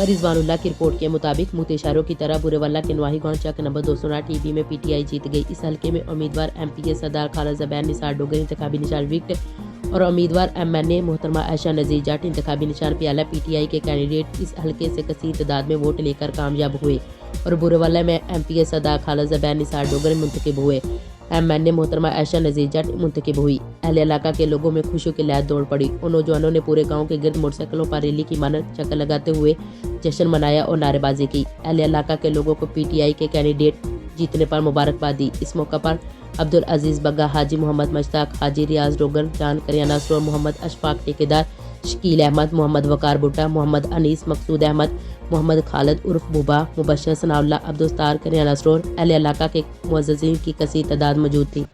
रिजवानुल्लाह की रिपोर्ट के मुताबिक मुतेशारों की तरह बुरेवल्ला के नवाही गौड़ चक नंबर 208 ईबी में पीटीआई जीत गई। इस हलके में उम्मीदवार एमपीए सरदार खालिद ज़ुबैर निसार डोगर इंतखाबी निशान विकेट और उम्मीदवार एमएनए मोहतरमा आयशा नज़ीर जट इंतखाबी निशान प्याला। पीटीआई के कैंडिडेट इस हलके से कसीर तादाद में वोट लेकर कामयाब हुए और बुरेवल्ला में एमपीए सरदार खालिद ज़ुबैर निसार डोगर मुंतखब हुए। एमएनए मोहतरमा आयशा नज़ीर जट मुंतखब हुई। अहले इलाका के लोगों में खुशियों की लहर दौड़ पड़ी। उन नौजवानों ने पूरे गांव के गिर्द मोटरसाइकिलों पर रैली की मानक चक्कर लगाते हुए जश्न मनाया और नारेबाजी की। अहले इलाका के लोगों को पीटीआई के कैंडिडेट जीतने पर मुबारकबाद दी। इस मौका पर अब्दुल अजीज बग्गा, हाजी मोहम्मद मशताक, हाजी रियाज डोगर, जान करियाना स्टोर, मोहम्मद अशफाक ठेकेदार, शकील अहमद, मोहम्मद वकार भुट्टा, मोहम्मद अनीस, मकसूद अहमद, मोहम्मद खालिद उर्फ बुबा, मुबशर सनाउल्लाह, अब्दुल सत्तार करियाना स्टोर, अहले इलाका के मुअज़्ज़िज़ीन की कसीर तादाद मौजूद थी।